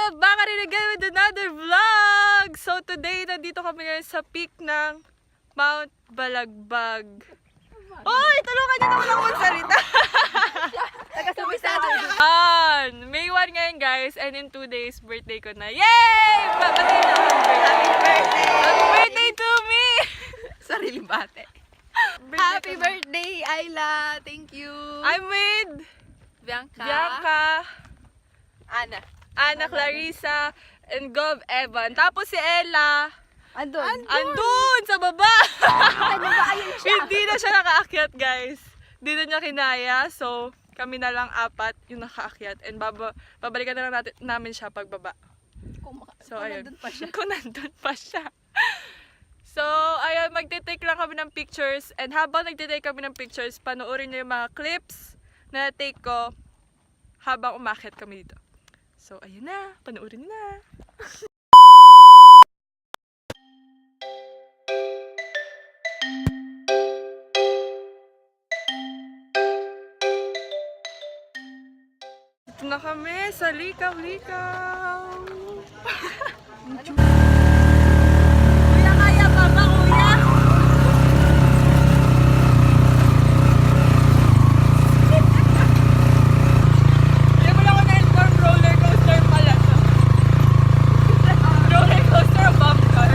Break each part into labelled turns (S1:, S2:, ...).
S1: Back at it again with another vlog! So today, nandito kami ngayon sa peak ng Mount Balagbag. Oy! Tulungan niyo naman ako magsalita! May 1 ngayon guys, and in 2 days, birthday ko na. Yay! Babati na! Happy birthday! Happy birthday to me!
S2: Sariling bate.
S1: Happy
S2: birthday, Aila! Thank you!
S1: I'm with Bianca, Ana Clarissa, and Gov Evan. Tapos si Ella. Andun sa baba. Hindi na siya nakaakyat guys. Hindi na niya kinaya. So kami na lang 4 yung nakaakyat. And babalikan na lang namin siya pagbaba. So ayun. Kung nandun pa siya. So ayun, magte-take lang kami ng pictures. And habang nagte-take kami ng pictures, panoorin niyo yung mga clips na take ko habang umakyat kami dito. So ayun na, panoorin na. Ito na kami sa likaw-likaw. Kuya, kaya pa ba, kuya? Hindi mo lang ako na-inform, roller coaster pala to. Roller coaster o bump car?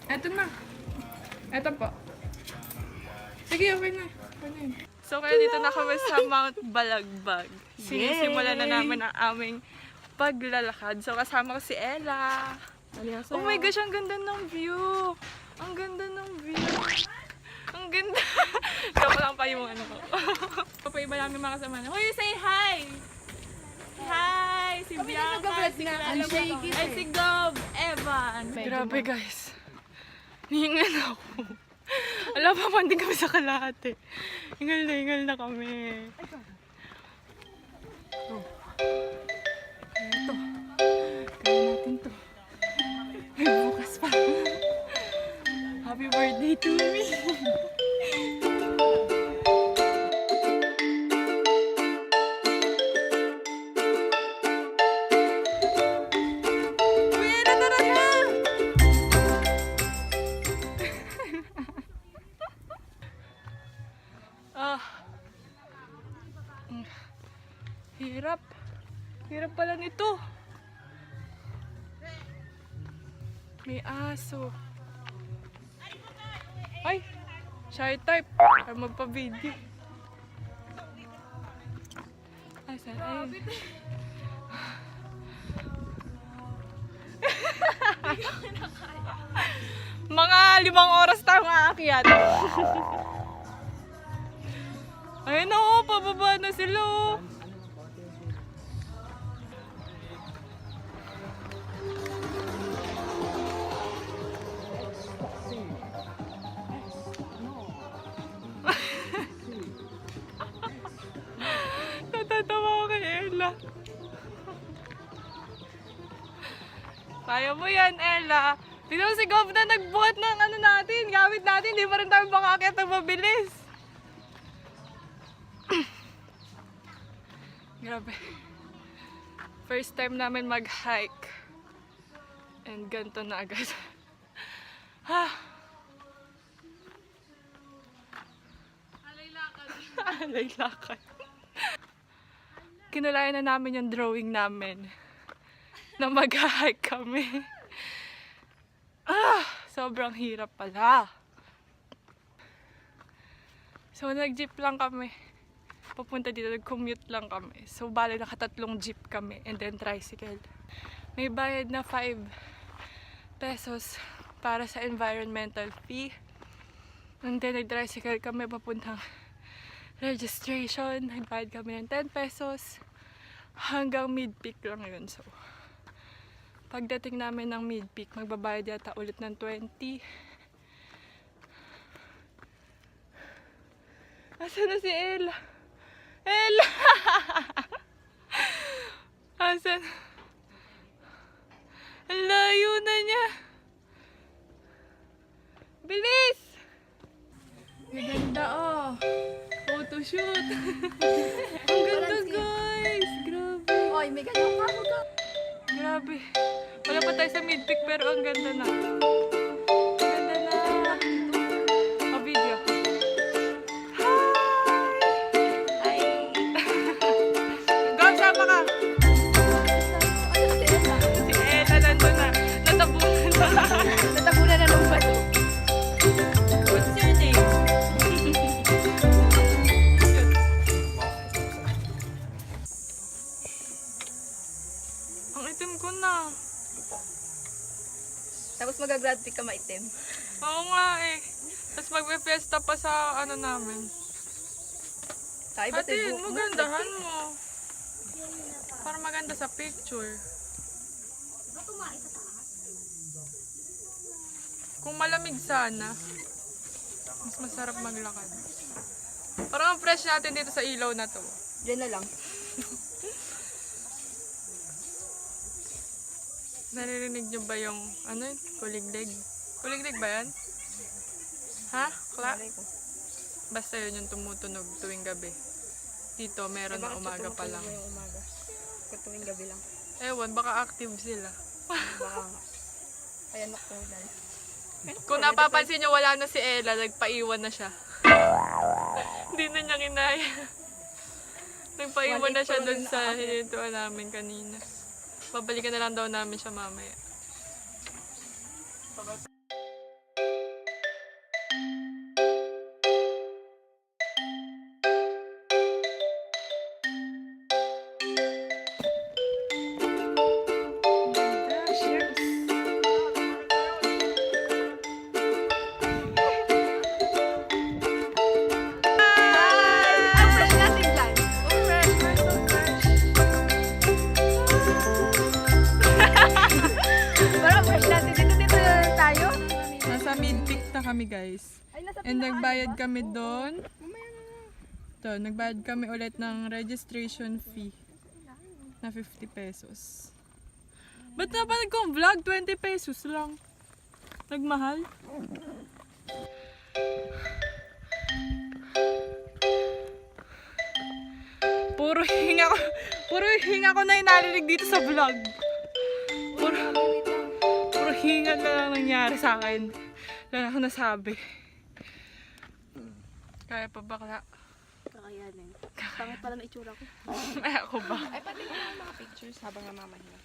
S1: Eto na. Eto po. Sige, okay na. So kaya dito na kami sa Mount Balagbag. Sinisimulan na namin ang aming paglalakad. So kasama ko si Ella. Oh my gosh, ang ganda ng view. Ang ganda ng view. Ang ganda. Kapa lang pa yung ano ko. Papaiba namin mga kasama na. Hoy, say hi! Hi! Si Bianca, ay si Gov Evan. Grabe guys. Hingal ako. Alam pa man din kami sa kalahati. Hingal na kami. Oh. Ito. Kaya natin to. May bukas pa. Happy birthday to me. Hirap. Hirap pala nito. May aso. Ay! Shy type. Ay magpa-video. Ay, saan? Ay. Mga 5 oras tayong aakyat. Ayun na, pababa na sila. Natatawa ko kay Ella. Kaya mo yan, Ella. Tignan mo si Gov na nagbuhat ng ano natin, gamit natin. Hindi pa rin tayo makakit ng mabilis. Grabe. First time namin mag-hike. And ganito na agad. Ha! Alay lakad. Kinulayan na namin yung drawing namin na mag-hike kami. Sobrang hirap pala. So nag-jeep lang kami. Papunta dito, nag-commute lang kami. So bali naka3 jeep kami and then tricycle. May bayad na 5 pesos para sa environmental fee. And then nag-tricycle kami papuntang registration. Nagbayad kami ng 10 pesos. Hanggang mid-peak lang yun. So pagdating namin ng mid-peak, magbabayad yata ulit ng 20. Asa na si Ella? Ella! Ayan. Ang layo na niya. Bilis! Maganda oh. Photoshoot. Ang ganda guys. Grabe.
S2: Oy, may ganyan ka mo ka.
S1: Grabe. Wala pa tayo sa mid-pick pero ang ganda na. Ang ganda na. O video.
S2: Ay.
S1: Go, sama ka.
S2: Ano si Ella?
S1: Si Aila nandun na. Natabunan na.
S2: Natabunan na ng bato.
S1: What's your name? Ang itim ko na.
S2: Tapos mag-grad pick ka maitim.
S1: Oo nga eh. Tapos magpe-fiesta pa sa ano namin.
S2: Sa iba
S1: Atin, magandahan mo. Para maganda sa picture. Kung malamig sana, mas masarap maglakad. Parang ang fresh natin dito sa ilaw na to.
S2: Diyan na lang.
S1: Naririnig nyo ba yung, ano yun? Kuliglig? Kuliglig ba yan? Ha? Kla? Basta yun yung tumutunog tuwing gabi. Dito, meron na umaga pa lang.
S2: Yung umaga. Katuwing gabi lang.
S1: Ewan, baka active sila.
S2: Baka nga. Kaya nocturnal.
S1: Kung napapansin nyo, wala na si Ella, nagpaiwan na siya. Hindi na niya kinaya. Nagpaiwan na siya dun sa hinintuan namin kanina. Babalikan na lang daw namin siya mamaya.
S2: Ang fresh natin dyan. Parang fresh natin. Dito na tayo.
S1: Nasa mid-peak na kami guys.
S2: Ay, nasa
S1: And nagbayad kami doon. Ito, nagbayad kami ulit ng registration fee na 50 pesos. Ba't napanood kong vlog? 20 pesos lang. Nagmahal. Puro hinga ko na yung narinig dito sa vlog. Puro hinga na lang nangyari sa akin. Wala ako nasabi. Kaya pa bakla?
S2: Kakayanin. Pangit pala na itsura ko.
S1: Ay, ako ba?
S2: Ay, pati yung mga pictures habang namamahinga.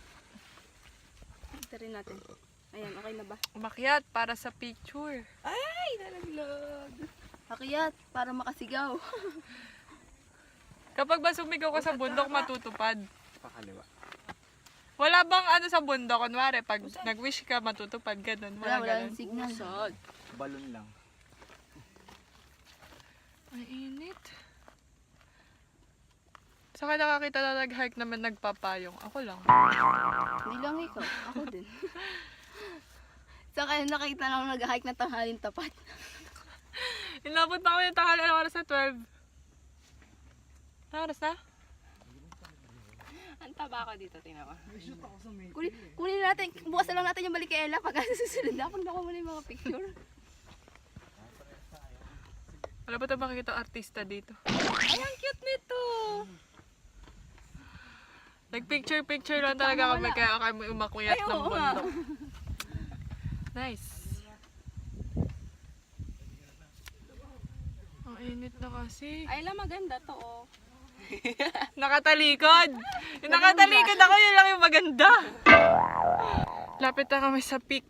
S2: Ito rin natin. Ayan, okay na ba?
S1: Umakyat para sa picture.
S2: Ay, nalaglag. Akiyat, para makasigaw.
S1: Kapag ba sumigaw ka sa bundok, matutupad.
S3: Pakaliwa.
S1: Wala bang ano sa bundok? Kunwari, pag nag-wish ka, matutupad. Ganun. Wala
S2: Wala
S1: ganun.
S2: signal.
S3: Balon lang.
S1: Ay, init. Saka nakakita na nag-hike naman nagpapayong. Ako lang.
S2: Hindi lang ikaw, ako din. Saka nakita lang ako nag-hike na tanghalin tapat.
S1: Inabot na ako yung tanghali. Ano oras na? 12. Ano oras na?
S2: Ang taba ko dito, tingnan mo. Kunin natin, bukas na lang natin yung balik kay Ella pag susunod na. Pag nakuha mo na yung mga picture.
S1: Wala ba tayo makikita artista dito?
S2: Ay, ang cute nito!
S1: Nag-picture lang talaga kami kaya kami umakyat
S2: Ay,
S1: ng
S2: oo nga.
S1: bundok. Nice. Ang init na kasi.
S2: Aila, maganda to, oh.
S1: Nakatalikod! Yung nakatalikod ako, yun lang yung maganda. Lapit na kami sa peak.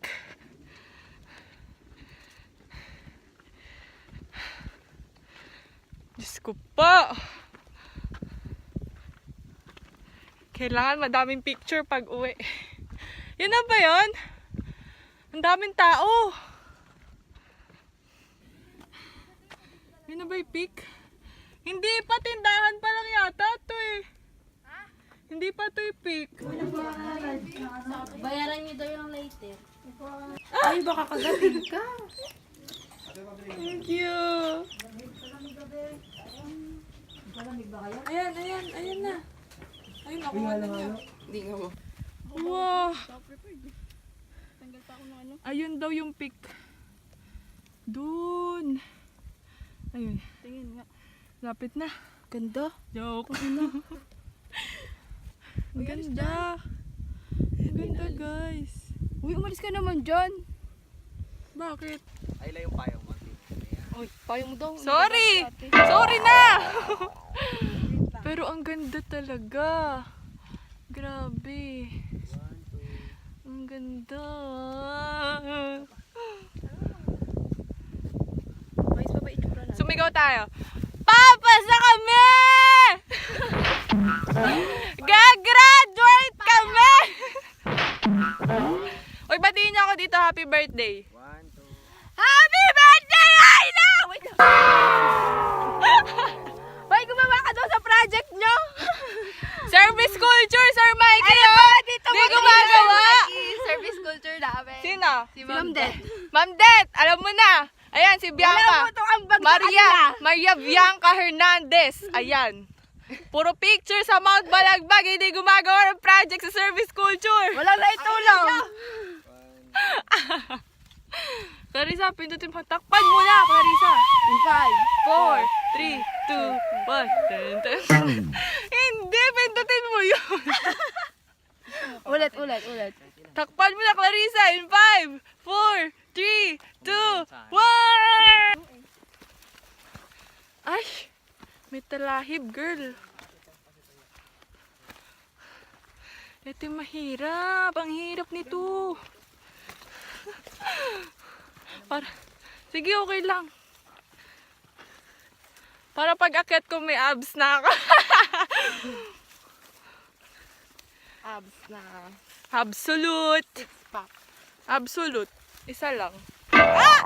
S1: Diyos ko po! Kailangan madaming picture pag uwi. Yun na ba yun? Ang daming tao. Yun na ba yung peak? Hindi pa, tindahan pa lang yata ito eh. Hindi pa ito yung peak.
S2: Bayaran niyo daw yung later.
S1: Ay, baka kagabi ka. Thank you. Ayan na. Ayun, nakuha na niya.
S2: Hindi nga mo.
S1: Wow!
S2: Tanggal pa ako ng ano.
S1: Ayun daw yung peak. Dun. Ayun.
S2: Tingin nga.
S1: Lapit na.
S2: Ganda.
S1: Joke. Ang ganda. Ang ganda, guys.
S2: Uy, umalis ka naman dyan.
S1: Bakit?
S3: Aila yung payong mo.
S2: Uy, payo mo daw.
S1: Sorry! Sorry na! Pero ang ganda talaga. Grabe. Ang ganda.
S2: Bayos pa ba itsura na?
S1: Sumigaw tayo. Papasa kami! Gagraduate kami! Uy, batiin niyo ako dito. Happy birthday.
S3: 1, 2.
S2: Happy birthday, Aila! Wait lang. Hoy, gumawa ka daw sa project nyo.
S1: Service culture, Sir Mikey!
S2: Ayun ba, dito
S1: Di gumagawa!
S2: Service culture namin.
S1: Sino?
S2: Si Ma'am Det.
S1: Ma'am Det, alam mo na. Ayan, si
S2: Wala
S1: Bianca.
S2: mo itong ambag sa
S1: Maria
S2: kanila.
S1: Maria Bianca Hernandez. Ayan. Puro picture sa Mount Balagbag. Hindi gumagawa ng project sa service culture.
S2: Walang naitulong.
S1: Clarissa, pindutin mo. Takpan muna, Clarissa.
S2: In
S1: 4, 3, 2, 1. Hindi, pindutin mo yun.
S2: 5. Ulit.
S1: Takpan mo na, Clarissa. In 5, 4, 3, 2, 1. Ay, may talahib, girl. Ito yung mahirap. Ang hirap nito. Sige, okay lang. Para pag akyat ko may abs na ako.
S2: Abs na.
S1: Absolute.
S2: Six pack.
S1: Absolute. Isa lang. Ah!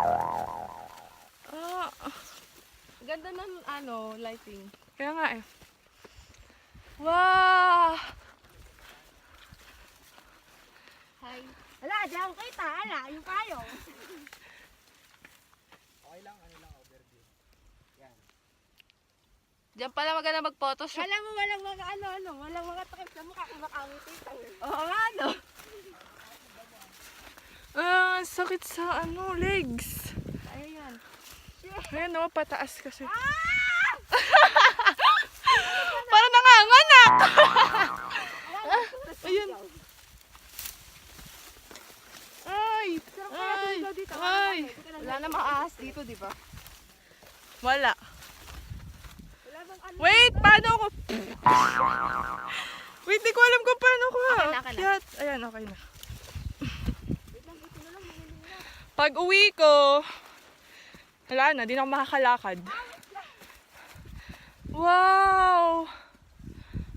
S1: Ah.
S2: Ganda ng lighting.
S1: Kaya nga eh. Wow!
S2: Hi. Ala, diyan ko kita. Ala, yung kayo.
S3: Okay lang, overview. Yan.
S1: Diyan pala maganda mag-photoshoot.
S2: Kala mo walang mga walang mga takip sa mukha kung makangiti. Oo nga, no?
S1: Sakit sa legs.
S2: Ayan.
S1: Ayan o, pataas kasi. Para nanganganak! Ayun. Ay! Ay! Ay!
S2: Wala na maahas dito, di ba?
S1: Wala.
S2: Wala bang
S1: Wait! Paano ako? Wait, di ko alam kung paano ko.
S2: Okay na.
S1: Akyat. Ayan, okay na. Pag uwi ko, wala na, di na ako makakalakad. Wow!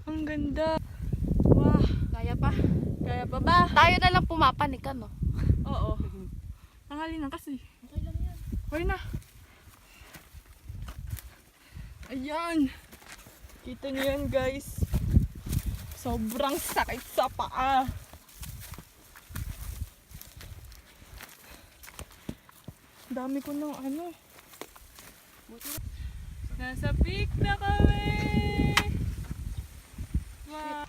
S1: Ang ganda. Wow.
S2: Kaya pa.
S1: Kaya pa ba?
S2: Tayo na lang pumapanik, no?
S1: Oo. Nangali na kasi.
S2: Okay lang yan.
S1: Okay na. Ayan. Kita niyo yan, guys. Sobrang sakit sa paa. Dami ko ng Nasa peak na kami. Wow.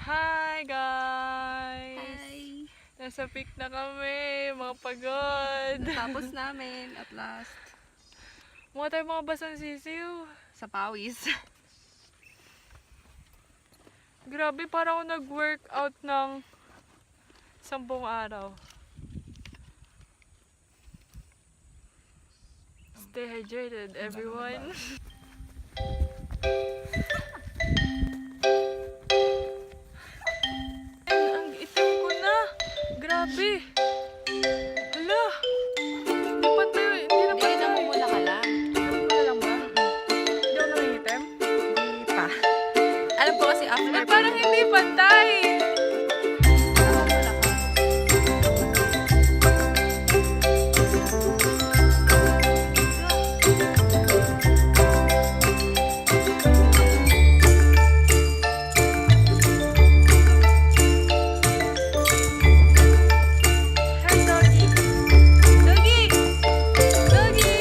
S1: Hi, guys.
S2: Hi.
S1: Nasa peak na kami. Mga pagod.
S2: Tapos namin at last.
S1: Mukha tayo mga basang sisiw.
S2: Sa pawis.
S1: Grabe, parang ako nag-workout ng 10 araw. Stay hydrated, everyone. Ang itim ko na. Grabe. Hala. Hindi pa tayo, hindi na pa
S2: Hindi na
S1: tayo.
S2: mumula ka lang.
S1: Wala lang ba? Hindi ako nangingitim?
S2: Hindi pa. Alam ko kasi after.
S1: Ay, parang hindi pantay. Hi, doggy. Doggy. Doggy.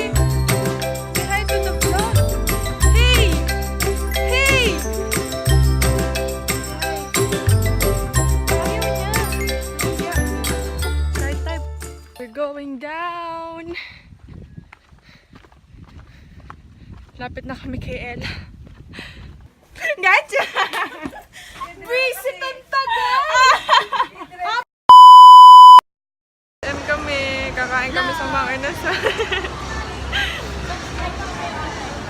S1: Say hi to the vlog. Hey. Hey. Malapit na kami kay Ella. Gotcha! Visit ang tagal! Kakain kami sa mga inasal.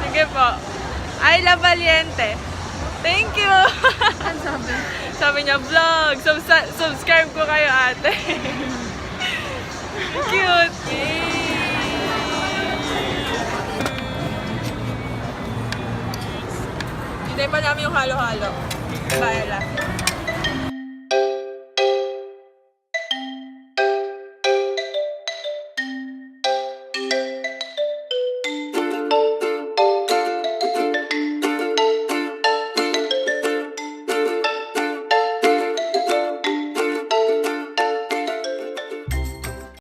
S1: Sige po. Aila Valiente. Thank you!
S2: Ano sabi?
S1: Sabi niya, vlog. Subscribe ko kayo, ate. Cute! Hintay pa namin yung halo-halo. Baila.